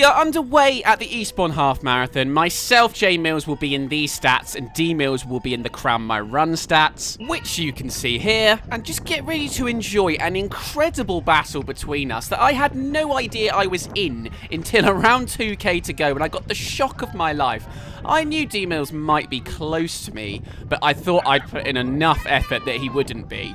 We are underway at the Eastbourne Half Marathon. Myself, J Mills, will be in these stats, and D Mills will be in the Crown My Run stats, which you can see here. And just get ready to enjoy an incredible battle between us that I had no idea I was in until around 2k to go, when I got the shock of my life. I knew D Mills might be close to me, but I thought I'd put in enough effort that he wouldn't be.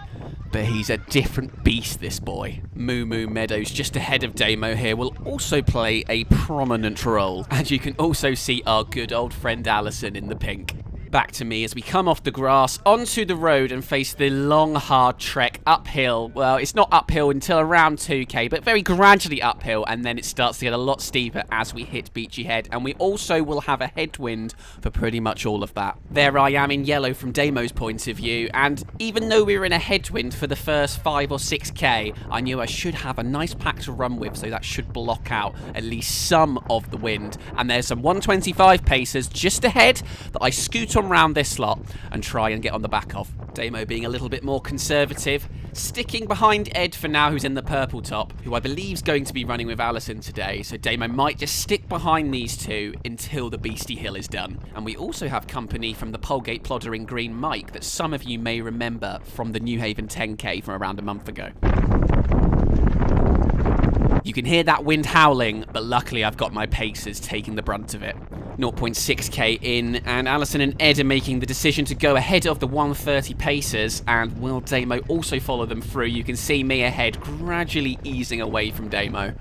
But he's a different beast, this boy. Moo Moo Meadows, just ahead of Damo here, will also play a prominent role. And you can also see our good old friend Alison in the pink. Back to me as we come off the grass onto the road and face the long, hard trek uphill. Well, it's not uphill until around 2k, but very gradually uphill, and then it starts to get a lot steeper as we hit Beachy Head, and we also will have a headwind for pretty much all of that. There I am in yellow from Damo's point of view, and even though we were in a headwind for the first 5 or 6k, I knew I should have a nice pack to run with, so that should block out at least some of the wind. And there's some 125 pacers just ahead that I scoot on round this slot and try and get on the back of. Damo being a little bit more conservative, sticking behind Ed for now, who's in the purple top, who I believe is going to be running with Alison today, so Damo might just stick behind these two until the Beastie Hill is done. And we also have company from the Polegate plodder in green, Mike, that some of you may remember from the New Haven 10k from around a month ago. You can hear that wind howling, but luckily I've got my pacers taking the brunt of it. 0.6k in, and Alison and Ed are making the decision to go ahead of the 130 pacers, and will Damo also follow them through? You can see me ahead, gradually easing away from Damo.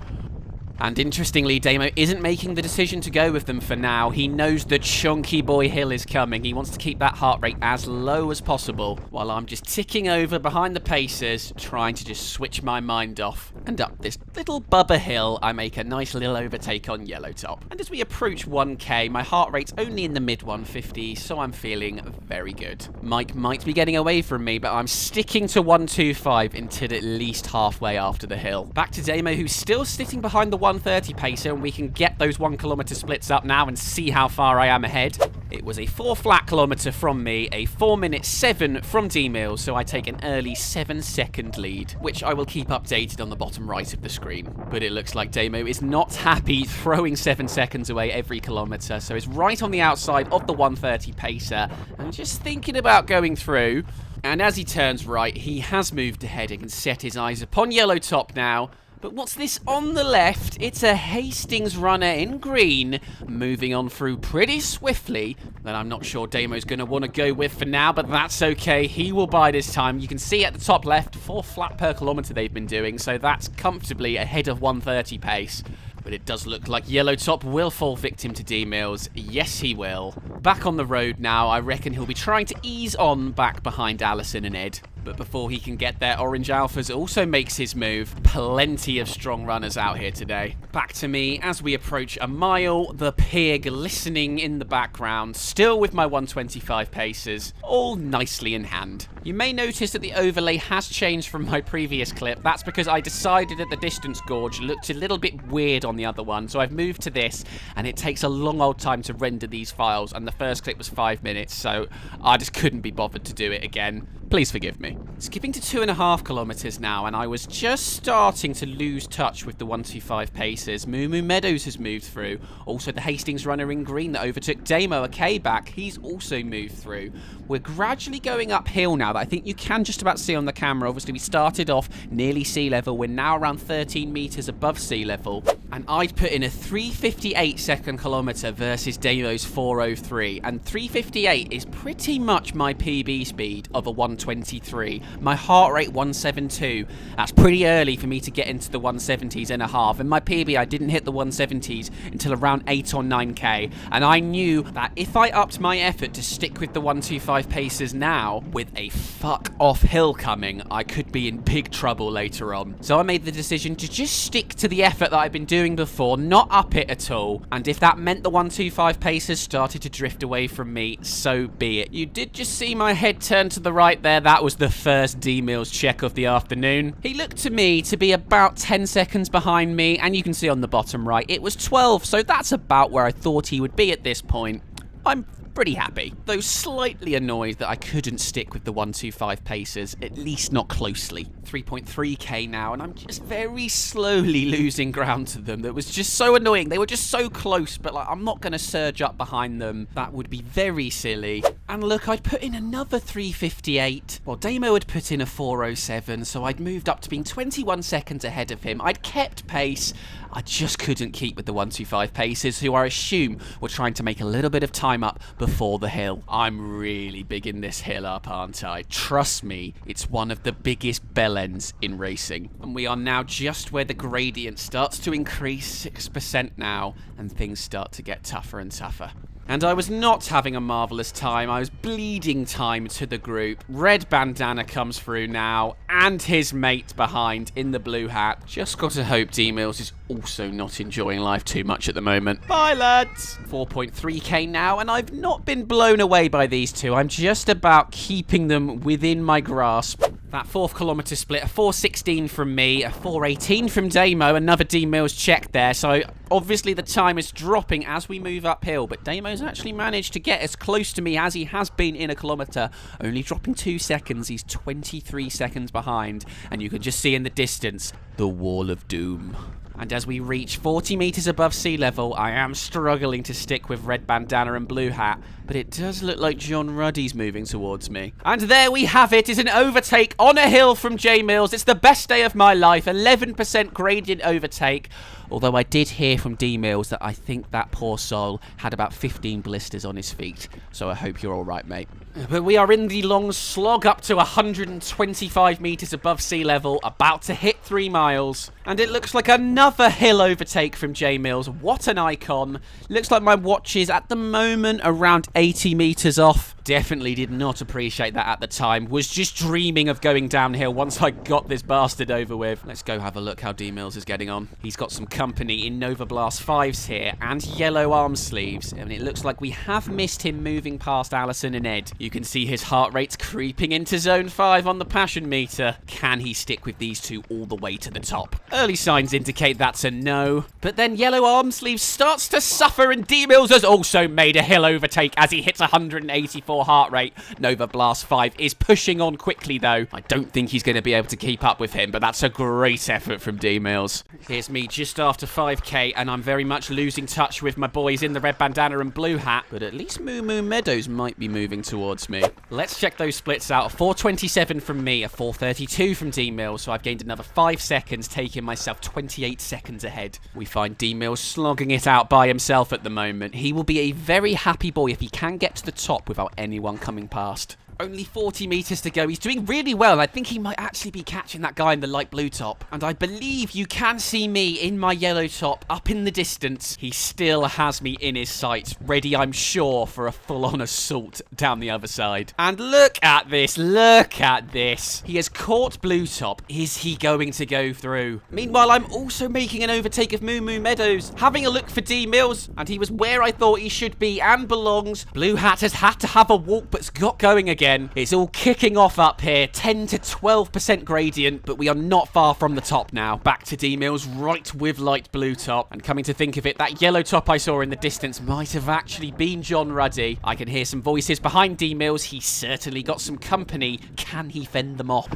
And interestingly, Damo isn't making the decision to go with them for now. He knows the chunky boy hill is coming. He wants to keep that heart rate as low as possible, while I'm just ticking over behind the pacers, trying to just switch my mind off. And up this little bubba hill, I make a nice little overtake on yellow top. And as we approach 1k, my heart rate's only in the mid 150s, so I'm feeling very good. Mike might be getting away from me, but I'm sticking to 125 until at least halfway after the hill. Back to Damo, who's still sitting behind the 130 pacer, and we can get those 1 kilometer splits up now and see how far I am ahead. It was a 4 flat kilometer from me, a 4-minute 7 from D Mills, so I take an early 7-second lead, which I will keep updated on the bottom right of the screen. But it looks like Damo is not happy throwing 7 seconds away every kilometer, so he's right on the outside of the 130 pacer and just thinking about going through. And as he turns right, he has moved ahead and can set his eyes upon yellow top now. But what's this on the left? It's a Hastings runner in green, moving on through pretty swiftly, that I'm not sure Damo's going to want to go with for now, but that's okay. He will bide his time. You can see at the top left, 4 flat per kilometer they've been doing, so that's comfortably ahead of 130 pace. But it does look like yellow top will fall victim to D Mills. Yes, he will. Back on the road now, I reckon he'll be trying to ease on back behind Alison and Ed. But before he can get there, Orange Alphas also makes his move. Plenty of strong runners out here today. Back to me as we approach a mile, the pier glistening in the background, still with my 125 paces, all nicely in hand. You may notice that the overlay has changed from my previous clip. That's because I decided that the distance gauge looked a little bit weird on the other one, so I've moved to this, and it takes a long old time to render these files, and the first clip was 5 minutes, so I just couldn't be bothered to do it again. Please forgive me. Skipping to 2.5 kilometers now, and I was just starting to lose touch with the 125 paces. Moo Moo Meadows has moved through. Also the Hastings runner in green that overtook Damo a K back, he's also moved through. We're gradually going uphill now that I think you can just about see on the camera. Obviously we started off nearly sea level, we're now around 13 meters above sea level. And I'd put in a 3:58 second kilometer versus Damo's 4:03, and 3:58 is pretty much my PB speed of a 123. My heart rate 172. That's pretty early for me to get into the 170s and a half. In my PB, I didn't hit the 170s until around 8 or 9k, and I knew that if I upped my effort to stick with the 125 paces now, with a fuck off hill coming, I could be in big trouble later on. So I made the decision to just stick to the effort that I've been doing before, not up it at all, and if that meant the 125 paces started to drift away from me, so be it. You did just see my head turn to the right there. That was the first D Mills check of the afternoon. He looked to me to be about 10 seconds behind me, and you can see on the bottom right it was 12, so that's about where I thought he would be at this point. I'm pretty happy. Though slightly annoyed that I couldn't stick with the 125 paces, at least not closely. 3.3k now, and I'm just very slowly losing ground to them. That was just so annoying. They were just so close, but like, I'm not going to surge up behind them. That would be very silly. And look, I'd put in another 358. Well, Damo had put in a 407, so I'd moved up to being 21 seconds ahead of him. I'd kept pace. I just couldn't keep with the 125 paces, who I assume were trying to make a little bit of time up before the hill. I'm really bigging this hill up, aren't I? Trust me, it's one of the biggest bell ends in racing. And we are now just where the gradient starts to increase 6% now, and things start to get tougher and tougher. And I was not having a marvellous time. I was bleeding time to the group. Red Bandana comes through now, and his mate behind in the blue hat. Just got to hope D-Mills is also not enjoying life too much at the moment. Bye, lads! 4.3k now, and I've not been blown away by these two. I'm just about keeping them within my grasp. That 4th kilometre split, a 4.16 from me, a 4.18 from Damo, another D-Mills check there. So obviously the time is dropping as we move uphill, but Damo's actually managed to get as close to me as he has been in a kilometre, only dropping 2 seconds. He's 23 seconds behind, and you can just see in the distance the wall of doom. And as we reach 40 metres above sea level, I am struggling to stick with Red Bandana and Blue Hat, but it does look like John Ruddy's moving towards me. And there we have it. It's an overtake on a hill from J Mills. It's the best day of my life. 11% gradient overtake. Although I did hear from D Mills that I think that poor soul had about 15 blisters on his feet. So I hope you're all right, mate. But we are in the long slog up to 125 metres above sea level, about to hit 3 miles. And it looks like another hill overtake from J Mills. What an icon. Looks like my watch is at the moment around 80 metres off. Definitely did not appreciate that at the time. Was just dreaming of going downhill once I got this bastard over with. Let's go have a look how D Mills is getting on. He's got some company in Nova Blast 5s here and yellow arm sleeves. And it looks like we have missed him moving past Allison and Ed. You can see his heart rate's creeping into zone 5 on the passion meter. Can he stick with these two all the way to the top? Early signs indicate that's a no. But then yellow arm sleeves starts to suffer, and D Mills has also made a hill overtake as he hits 184 heart rate. Nova Blast 5 is pushing on quickly though. I don't think he's going to be able to keep up with him, but that's a great effort from D Mills. Here's me just after 5k, and I'm very much losing touch with my boys in the Red Bandana and Blue Hat, but at least Moo Moo Meadows might be moving towards me. Let's check those splits out. A 4.27 from me, a 4.32 from D Mills, so I've gained another 5 seconds, taking myself 28 seconds ahead. We find D Mills slogging it out by himself at the moment. He will be a very happy boy if he can get to the top without anyone coming past. Only 40 metres to go. He's doing really well. I think he might actually be catching that guy in the light blue top. And I believe you can see me in my yellow top up in the distance. He still has me in his sights, ready, I'm sure, for a full-on assault down the other side. And look at this. Look at this. He has caught blue top. Is he going to go through? Meanwhile, I'm also making an overtake of Moo Moo Meadows, having a look for D Mills, and he was where I thought he should be and belongs. Blue Hat has had to have a walk, but's got going again. It's all kicking off up here, 10 to 12% gradient, but we are not far from the top now. Back to D Mills, right with light blue top. And coming to think of it, that yellow top I saw in the distance might have actually been John Ruddy. I can hear some voices behind D Mills. He's certainly got some company. Can he fend them off?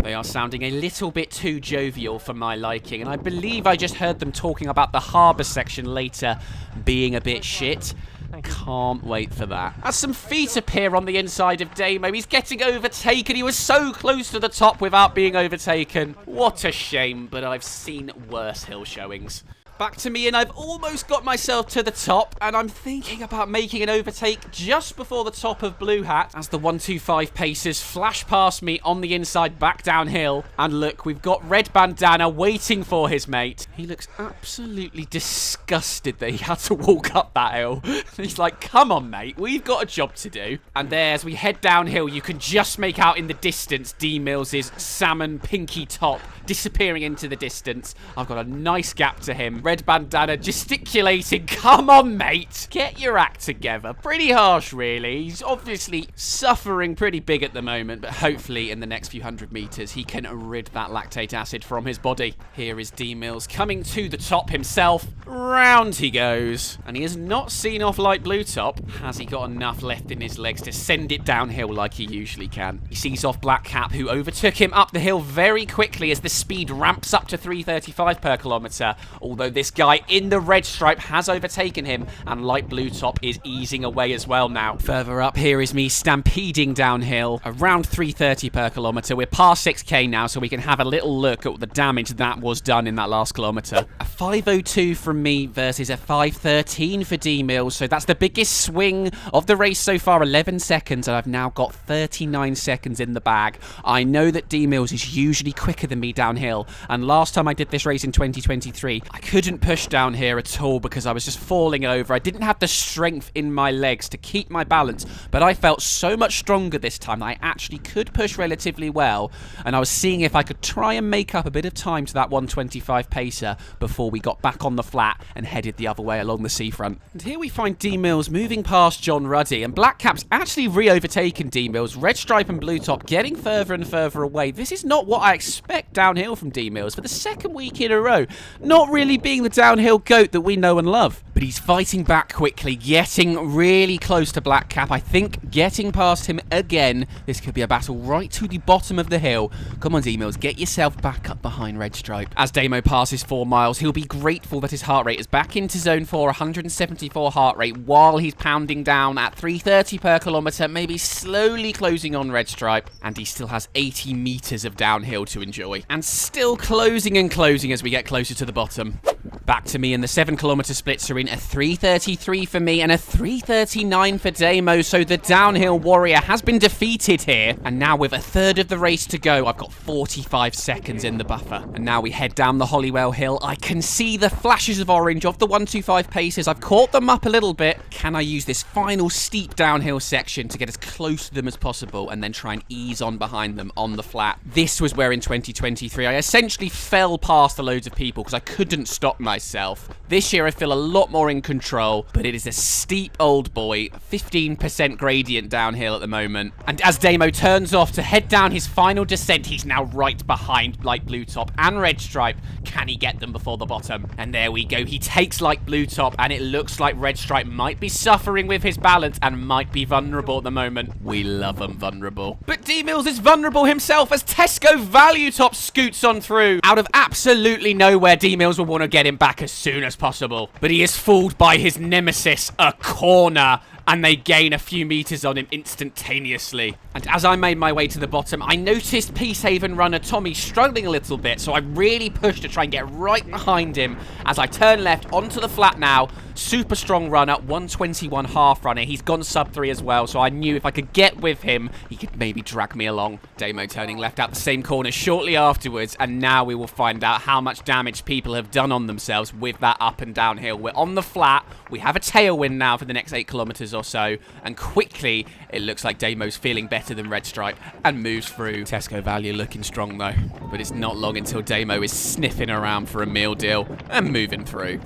They are sounding a little bit too jovial for my liking, and I believe I just heard them talking about the harbour section later being a bit shit. Can't wait for that. As some feet appear on the inside of Damo, he's getting overtaken. He was so close to the top without being overtaken. What a shame, but I've seen worse hill showings. Back to me, and I've almost got myself to the top, and I'm thinking about making an overtake just before the top of Blue Hat as the 125 paces flash past me on the inside back downhill. And look, we've got Red Bandana waiting for his mate. He looks absolutely disgusted that he had to walk up that hill. He's like, come on, mate, we've got a job to do. And there, as we head downhill, you can just make out in the distance D Mills' salmon pinky top disappearing into the distance. I've got a nice gap to him. red bandana, gesticulating. Come on, mate. Get your act together. Pretty harsh, really. He's obviously suffering pretty big at the moment, but hopefully in the next few hundred meters, he can rid that lactate acid from his body. Here is D-Mills coming to the top himself. Round he goes. And he has not seen off Light Blue Top. Has he got enough left in his legs to send it downhill like he usually can? He sees off Black Cap, who overtook him up the hill very quickly as the speed ramps up to 335 per kilometre. Although this guy in the red stripe has overtaken him, and Light Blue Top is easing away as well now. Further up, here is me stampeding downhill, around 330 per kilometre. We're past 6k now, so we can have a little look at the damage that was done in that last kilometre. A 5:02 from me versus a 5:13 for D-Mills, so that's the biggest swing of the race so far, 11 seconds, and I've now got 39 seconds in the bag. I know that D-Mills is usually quicker than me downhill, and last time I did this race in 2023, I couldn't push down here at all because I was just falling over. I didn't have the strength in my legs to keep my balance, but I felt so much stronger this time that I actually could push relatively well, and I was seeing if I could try and make up a bit of time to that 125 pacer before we got back on the flat and headed the other way along the seafront. And here we find D-Mills moving past John Ruddy, and Black Cap's actually re-overtaken D-Mills. Red Stripe and Blue Top getting further and further away. This is not what I expect downhill from D-Mills for the second week in a row. Not really being the downhill goat that we know and love. But he's fighting back quickly, getting really close to Black Cap. I think getting past him again. This could be a battle right to the bottom of the hill. Come on, D-Mills, get yourself back up behind Red Stripe. As Damo passes 4 miles, he'll be grateful that his heart rate is back into zone 4, 174 heart rate, while he's pounding down at 330 per kilometre, maybe slowly closing on Red Stripe. And he still has 80 metres of downhill to enjoy. And still closing and closing as we get closer to the bottom. Back to me, and the 7-kilometre splits are in a 3:33 for me and a 3:39 for Damo, so the downhill warrior has been defeated here. And now with a third of the race to go, I've got 45 seconds in the buffer. And now we head down the Hollywell Hill. I can see the flashes of orange of the 125 paces. I've caught them up a little bit. Can I use this final steep downhill section to get as close to them as possible and then try and ease on behind them on the flat? This was where in 2023 I essentially fell past a loads of people because I couldn't stop myself. This year I feel a lot more in control, but it is a steep old boy, 15% gradient downhill at the moment. And as Damo turns off to head down his final descent, he's now right behind Light Blue Top and Red Stripe. Can he get them before the bottom? And there we go. He takes Light Blue Top, and it looks like Red Stripe might be suffering with his balance and might be vulnerable at the moment. We love him vulnerable. But D-Mills is vulnerable himself as Tesco Value Top scoots on through. Out of absolutely nowhere, D-Mills will want to get him back as soon as possible. But he is fooled by his nemesis, a corner, and they gain a few meters on him instantaneously. And as I made my way to the bottom, I noticed Peacehaven runner Tommy struggling a little bit, so I really pushed to try and get right behind him as I turn left onto the flat now. Super strong runner, 121 half runner. He's gone sub 3 as well, so I knew if I could get with him, he could maybe drag me along. Damo turning left out the same corner shortly afterwards, and now we will find out how much damage people have done on themselves with that up and down hill. We're on the flat. We have a tailwind now for the next 8 kilometers or so, and quickly it looks like Damo's feeling better than Red Stripe and moves through. Tesco Value looking strong though, but it's not long until Damo is sniffing around for a meal deal and moving through.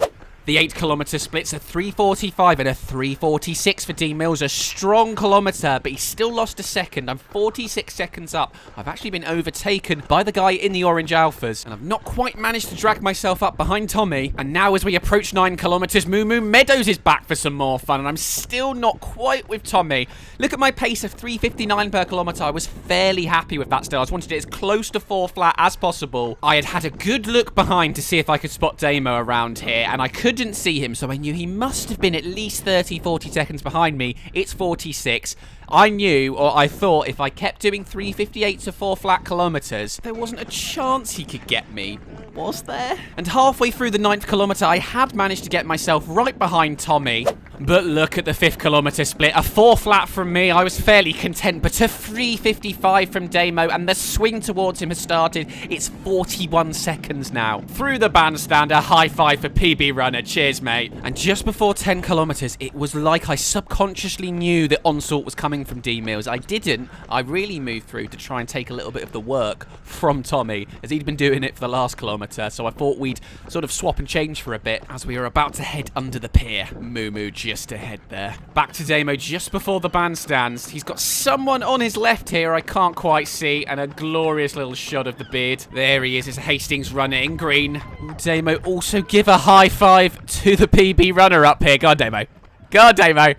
The 8-kilometre splits a 3:45 and a 3:46 for D-Mills. A strong kilometre, but he still lost a second. I'm 46 seconds up. I've actually been overtaken by the guy in the orange alphas, and I've not quite managed to drag myself up behind Tommy. And now as we approach 9 kilometres, Moo Moo Meadows is back for some more fun, and I'm still not quite with Tommy. Look at my pace of 3:59 per kilometre. I was fairly happy with that still. I just wanted it as close to 4 flat as possible. I had had a good look behind to see if I could spot Damo around here, and I couldn't see him, so I knew he must have been at least 30-40 seconds behind me. It's 46. I knew, or I thought, if I kept doing 3:58 to 4 flat kilometres, there wasn't a chance he could get me. Was there? And halfway through the 9th kilometre, I had managed to get myself right behind Tommy. But look at the 5th kilometre split. A 4 flat from me. I was fairly content, but a 3:55 from Damo, and the swing towards him has started. It's 41 seconds now. Through the bandstand, a high five for PB Runner. Cheers, mate. And just before 10 kilometres, it was like I subconsciously knew the onslaught was coming from D-Mills. I didn't. I really moved through to try and take a little bit of the work from Tommy, as he'd been doing it for the last kilometre. So I thought we'd sort of swap and change for a bit as we were about to head under the pier. Moo just ahead there. Back to Damo just before the bandstands. He's got someone on his left here I can't quite see, and a glorious little shot of the beard. There he is Hastings Runner in green. Damo also give a high five to the PB Runner up here. Go on, Damo. Go on, Damo.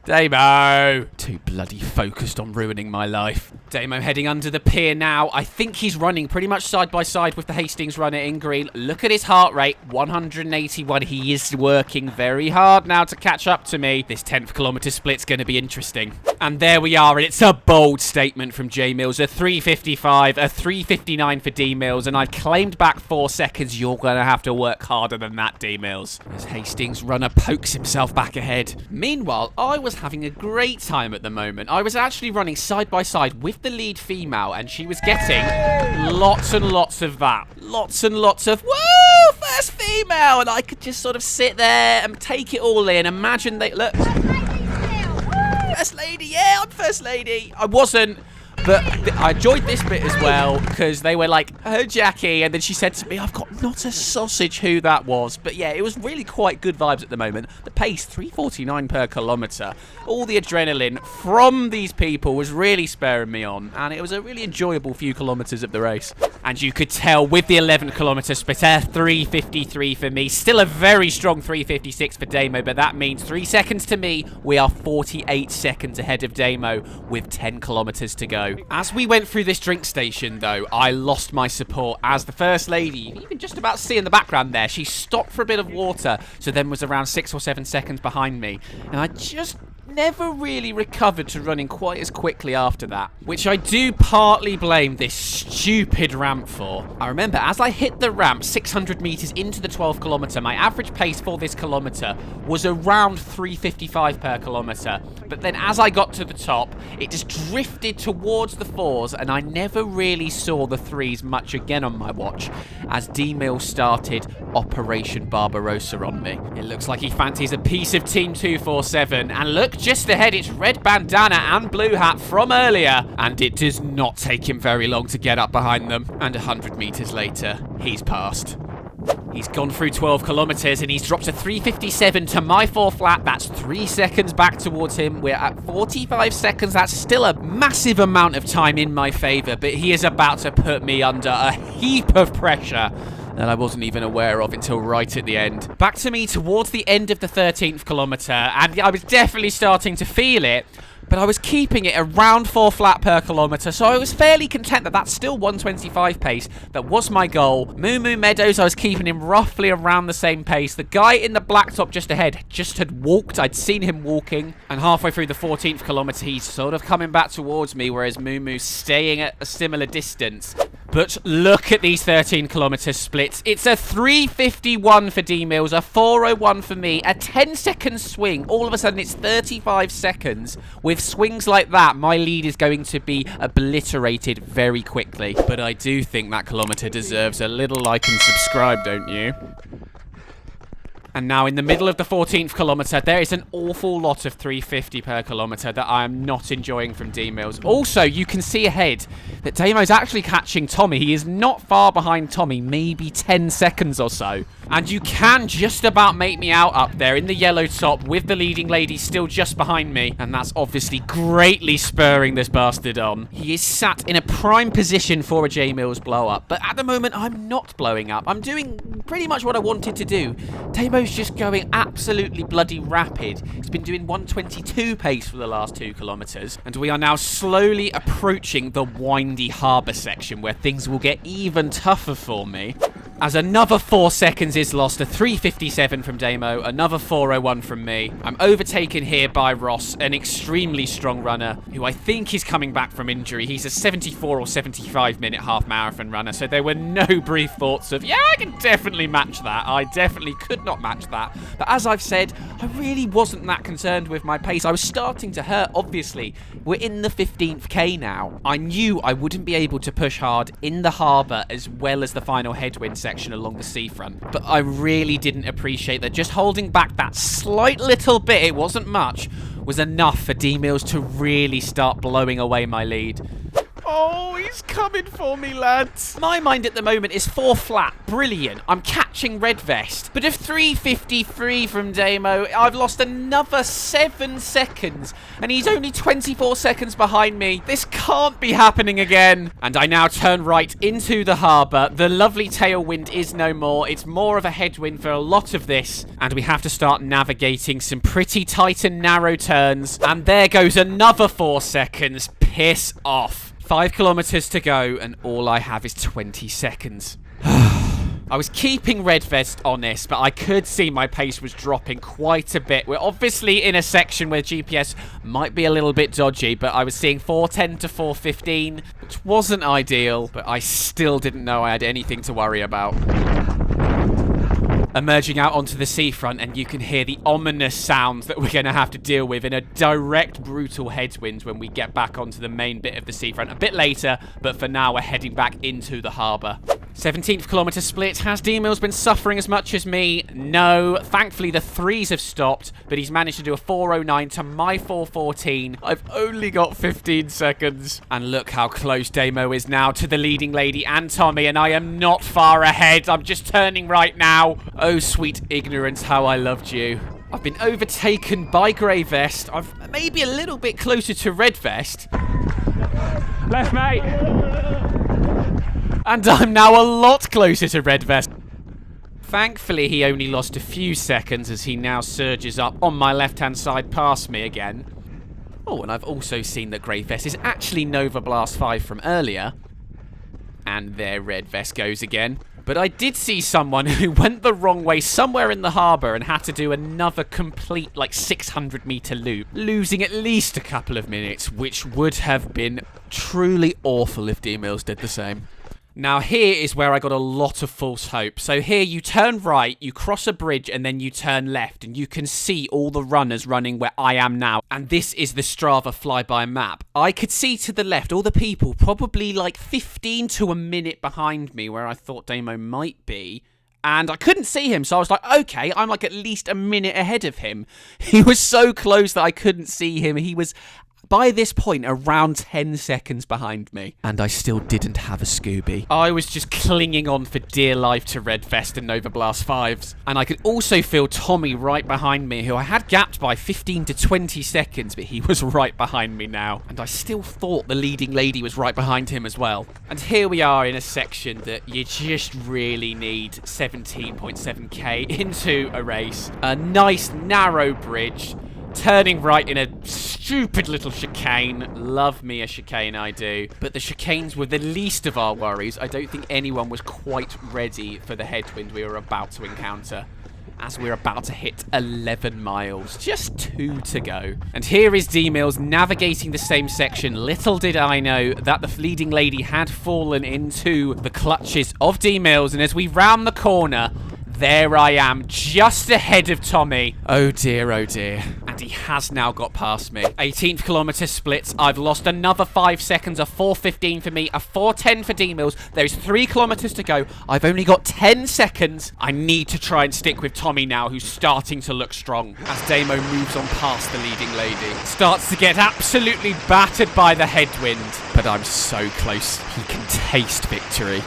Damo! Too bloody focused on ruining my life. Damo heading under the pier now. I think he's running pretty much side by side with the Hastings Runner in green. Look at his heart rate, 181. He is working very hard now to catch up to me. This 10th kilometre split's going to be interesting. And there we are, and it's a bold statement from J Mills. A 3:55, a 3:59 for D Mills, and I've claimed back 4 seconds. You're going to have to work harder than that, D Mills. As Hastings Runner pokes himself back ahead. Meanwhile, I was having a great time at the moment. I was actually running side by side with the lead female, and she was getting lots and lots of that. Lots and lots of, woo, first female! And I could just sort of sit there and take it all in. Imagine they, look. First lady, yeah, I'm first lady. I wasn't. But I enjoyed this bit as well, because they were like, oh, Jackie. And then she said to me, I've got not a sausage who that was. But yeah, it was really quite good vibes at the moment. The pace, 3:49 per kilometre. All the adrenaline from these people was really spurring me on. And it was a really enjoyable few kilometres of the race. And you could tell with the 11 kilometre split, 3:53 for me. Still a very strong 3:56 for Damo. But that means 3 seconds to me. We are 48 seconds ahead of Damo with 10 kilometres to go. As we went through this drink station, though, I lost my support as the First Lady, you can just about see in the background there, she stopped for a bit of water, so then was around 6 or 7 seconds behind me. And I just never really recovered to running quite as quickly after that, which I do partly blame this stupid ramp for. I remember as I hit the ramp 600 metres into the 12 kilometre, my average pace for this kilometre was around 3:55 per kilometre. But then as I got to the top, it just drifted towards the 4s, and I never really saw the 3s much again on my watch as D-Mill started Operation Barbarossa on me. It looks like he fancies a piece of Team 247, and look, just ahead, it's red bandana and blue hat from earlier, and it does not take him very long to get up behind them. And 100 metres later, he's passed. He's gone through 12 kilometres and he's dropped a 3:57 to my 4 flat. That's 3 seconds back towards him. We're at 45 seconds. That's still a massive amount of time in my favour, but he is about to put me under a heap of pressure that I wasn't even aware of until right at the end. Back to me towards the end of the 13th kilometre, and I was definitely starting to feel it, but I was keeping it around 4 flat per kilometre, so I was fairly content that that's still 1:25 pace. That was my goal. Moo Moo Meadows, I was keeping him roughly around the same pace. The guy in the black top just ahead just had walked. I'd seen him walking, and halfway through the 14th kilometre, he's sort of coming back towards me, whereas Moo Moo's staying at a similar distance. But look at these 13 kilometre splits. It's a 3:51 for D-Mills, a 4:01 for me, a 10-second swing. All of a sudden, it's 35 seconds. With swings like that, my lead is going to be obliterated very quickly. But I do think that kilometre deserves a little like and subscribe, don't you? And now in the middle of the 14th kilometre, there is an awful lot of 3:50 per kilometre that I am not enjoying from D-Mills. Also, you can see ahead that Damo's actually catching Tommy. He is not far behind Tommy, maybe 10 seconds or so. And you can just about make me out up there in the yellow top with the leading lady still just behind me. And that's obviously greatly spurring this bastard on. He is sat in a prime position for a J Mills blow up. But at the moment, I'm not blowing up. I'm doing pretty much what I wanted to do. Damo's just going absolutely bloody rapid. He's been doing 1:22 pace for the last 2 kilometres. And we are now slowly approaching the windy harbour section where things will get even tougher for me. As another 4 seconds is lost, a 3:57 from Damo, another 4:01 from me. I'm overtaken here by Ross, an extremely strong runner, who I think is coming back from injury. He's a 74 or 75 minute half marathon runner, so there were no brief thoughts of, yeah, I can definitely match that. I definitely could not match that. But as I've said, I really wasn't that concerned with my pace. I was starting to hurt, obviously. We're in the 15th K now. I knew I wouldn't be able to push hard in the harbour as well as the final headwind section along the seafront. But I really didn't appreciate that just holding back that slight little bit, it wasn't much, was enough for D-Mills to really start blowing away my lead. Oh, he's coming for me, lads. My mind at the moment is 4 flat. Brilliant. I'm catching Red Vest. But if 3:53 from Damo, I've lost another 7 seconds. And he's only 24 seconds behind me. This can't be happening again. And I now turn right into the harbour. The lovely tailwind is no more. It's more of a headwind for a lot of this. And we have to start navigating some pretty tight and narrow turns. And there goes another 4 seconds. Piss off. 5 kilometers to go, and all I have is 20 seconds. I was keeping Red Vest honest, but I could see my pace was dropping quite a bit. We're obviously in a section where GPS might be a little bit dodgy, but I was seeing 4:10 to 4:15, which wasn't ideal, but I still didn't know I had anything to worry about. Emerging out onto the seafront, and you can hear the ominous sounds that we're going to have to deal with in a direct, brutal headwind when we get back onto the main bit of the seafront a bit later, but for now we're heading back into the harbour. 17th kilometre split. Has D-Mills been suffering as much as me? No. Thankfully, the threes have stopped, but he's managed to do a 4:09 to my 4:14. I've only got 15 seconds. And look how close Damo is now to the leading lady and Tommy, and I am not far ahead. I'm just turning right now. Oh, sweet ignorance, how I loved you. I've been overtaken by Grey Vest. I'm maybe a little bit closer to Red Vest. Left, mate. And I'm now a lot closer to Red Vest. Thankfully, he only lost a few seconds as he now surges up on my left-hand side past me again. Oh, and I've also seen that Grey Vest is actually Nova Blast 5 from earlier. And there Red Vest goes again. But I did see someone who went the wrong way somewhere in the harbour and had to do another complete, like, 600-metre loop, losing at least a couple of minutes, which would have been truly awful if D-Mills did the same. Now, here is where I got a lot of false hope. So here, you turn right, you cross a bridge, and then you turn left, and you can see all the runners running where I am now. And this is the Strava flyby map. I could see to the left all the people probably like 15 to a minute behind me where I thought Damo might be. And I couldn't see him, so I was like, okay, I'm like at least a minute ahead of him. He was so close that I couldn't see him. He was, by this point, around 10 seconds behind me. And I still didn't have a Scooby. I was just clinging on for dear life to Red Vest and Nova Blast 5s. And I could also feel Tommy right behind me, who I had gapped by 15 to 20 seconds, but he was right behind me now. And I still thought the leading lady was right behind him as well. And here we are in a section that you just really need 17.7k into a race. A nice narrow bridge. Turning right in a stupid little chicane. Love me a chicane, I do. But the chicanes were the least of our worries. I don't think anyone was quite ready for the headwind we were about to encounter, as we're about to hit 11 miles. Just 2 to go. And here is D-Mills navigating the same section. Little did I know that the leading lady had fallen into the clutches of D-Mills. And as we round the corner, there I am, just ahead of Tommy. Oh dear, oh dear. And he has now got past me. 18th kilometre splits. I've lost another 5 seconds. A 4:15 for me, a 4:10 for D-Mills. There's 3 kilometres to go. I've only got 10 seconds. I need to try and stick with Tommy now, who's starting to look strong. As Damo moves on past the leading lady. Starts to get absolutely battered by the headwind. But I'm so close. He can taste victory.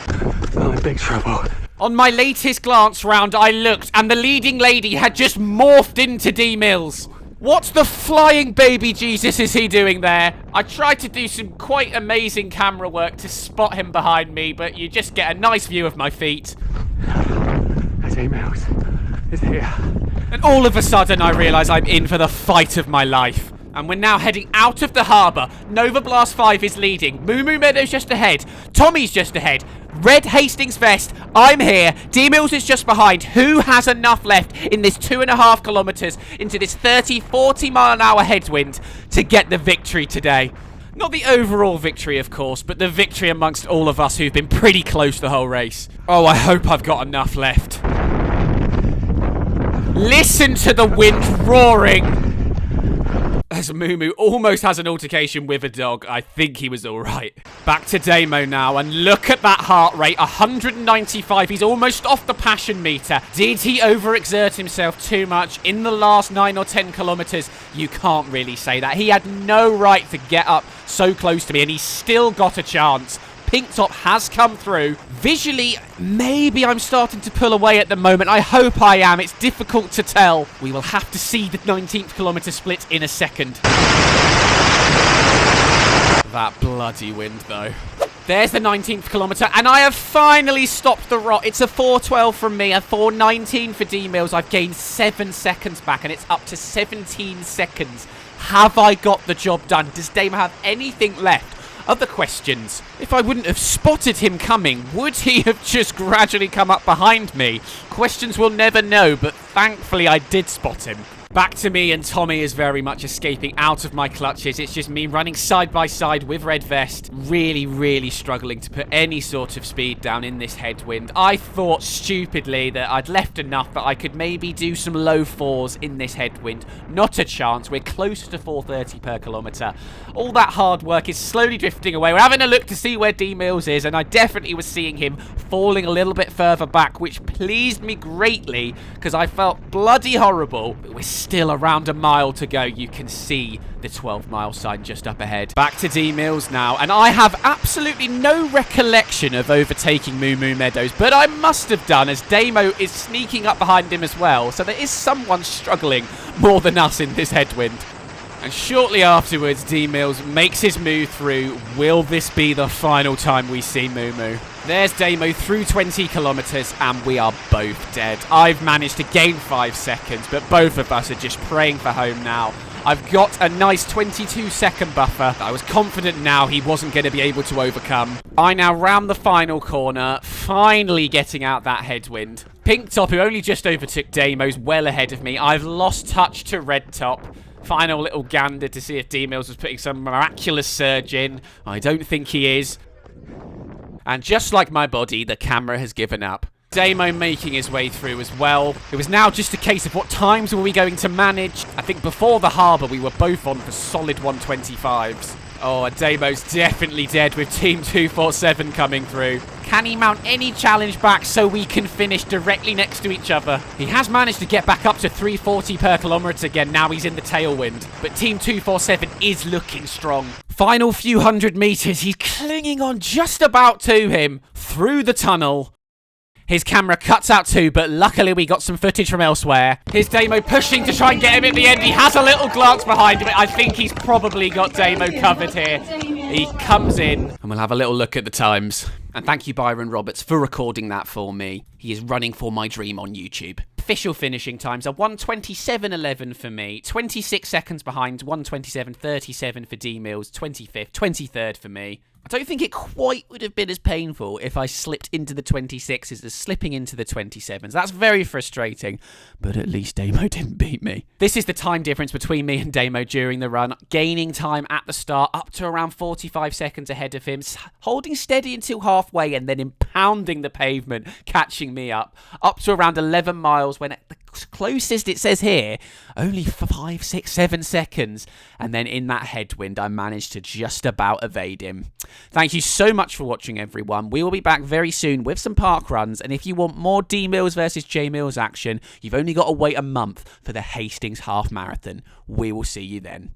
I'm in big trouble. On my latest glance round, I looked, and the leading lady had just morphed into D-Mills. What the flying baby Jesus is he doing there? I tried to do some quite amazing camera work to spot him behind me, but you just get a nice view of my feet. D-Mills is here. And all of a sudden, I realise I'm in for the fight of my life. And we're now heading out of the harbour. Nova Blast 5 is leading. Moo Moo Meadows just ahead. Tommy's just ahead. Red Hastings Vest, I'm here. D-Mills is just behind. Who has enough left in this 2.5 kilometres into this 30-40 mile an hour headwind to get the victory today? Not the overall victory, of course, but the victory amongst all of us who've been pretty close the whole race. Oh, I hope I've got enough left. Listen to the wind roaring. As Moo Moo almost has an altercation with a dog, I think he was alright. Back to Damo now, and look at that heart rate, 195. He's almost off the passion meter. Did he overexert himself too much in the last 9 or 10 kilometres? You can't really say that. He had no right to get up so close to me, and he still got a chance. Pink Top has come through. Visually, maybe I'm starting to pull away at the moment. I hope I am. It's difficult to tell. We will have to see the 19th kilometre split in a second. That bloody wind, though. There's the 19th kilometre, and I have finally stopped the rot. It's a 4:12 from me, a 4:19 for D-Mills. I've gained 7 seconds back, and it's up to 17 seconds. Have I got the job done? Does Damo have anything left? Other questions. If I wouldn't have spotted him coming, would he have just gradually come up behind me? Questions we'll never know, but thankfully I did spot him. Back to me, and Tommy is very much escaping out of my clutches. It's just me running side by side with Red Vest. Really, really struggling to put any sort of speed down in this headwind. I thought stupidly that I'd left enough that I could maybe do some low 4s in this headwind. Not a chance. We're close to 4:30 per kilometre. All that hard work is slowly drifting away. We're having a look to see where D-Mills is, and I definitely was seeing him falling a little bit further back, which pleased me greatly because I felt bloody horrible. But we're still around a mile to go. You can see the 12-mile sign just up ahead. Back to D-Mills now, and I have absolutely no recollection of overtaking Moo Moo Meadows, but I must have done, as Damo is sneaking up behind him as well, so there is someone struggling more than us in this headwind. And shortly afterwards, D-Mills makes his move through. Will this be the final time we see Moo Moo? There's Damo through 20 kilometres, and we are both dead. I've managed to gain 5 seconds, but both of us are just praying for home now. I've got a nice 22-second buffer that I was confident now he wasn't going to be able to overcome. I now round the final corner, finally getting out that headwind. Pink Top, who only just overtook Damo's, well ahead of me. I've lost touch to Red Top. Final little gander to see if D-Mills was putting some miraculous surge in. I don't think he is. And just like my body, the camera has given up. Damo making his way through as well. It was now just a case of what times were we going to manage. I think before the harbour we were both on for solid 125s. Oh, and Damo's definitely dead with Team 247 coming through. Can he mount any challenge back so we can finish directly next to each other? He has managed to get back up to 340 per kilometre again. Now he's in the tailwind. But Team 247 is looking strong. Final few hundred metres. He's clinging on just about to him through the tunnel. His camera cuts out too, but luckily we got some footage from elsewhere. Here's Damo pushing to try and get him at the end. He has a little glance behind him. I think he's probably got Damo covered here. He comes in, and we'll have a little look at the times. And thank you, Byron Roberts, for recording that for me. He is running for my dream on YouTube. Official finishing times are 1:27.11 for me, 26 seconds behind, 1:27.37 for D-Mills, 25th, 23rd for me. I don't think it quite would have been as painful if I slipped into the 26s as slipping into the 27s. That's very frustrating, but at least Damo didn't beat me. This is the time difference between me and Damo during the run. Gaining time at the start, up to around 45 seconds ahead of him, holding steady until halfway and then impounding the pavement, catching me up to around 11 miles when at the closest it says here, only 5, 6, 7 seconds. And then in that headwind, I managed to just about evade him. Thank you so much for watching, everyone. We will be back very soon with some park runs. And if you want more D-Mills versus J-Mills action, you've only got to wait a month for the Hastings Half Marathon. We will see you then.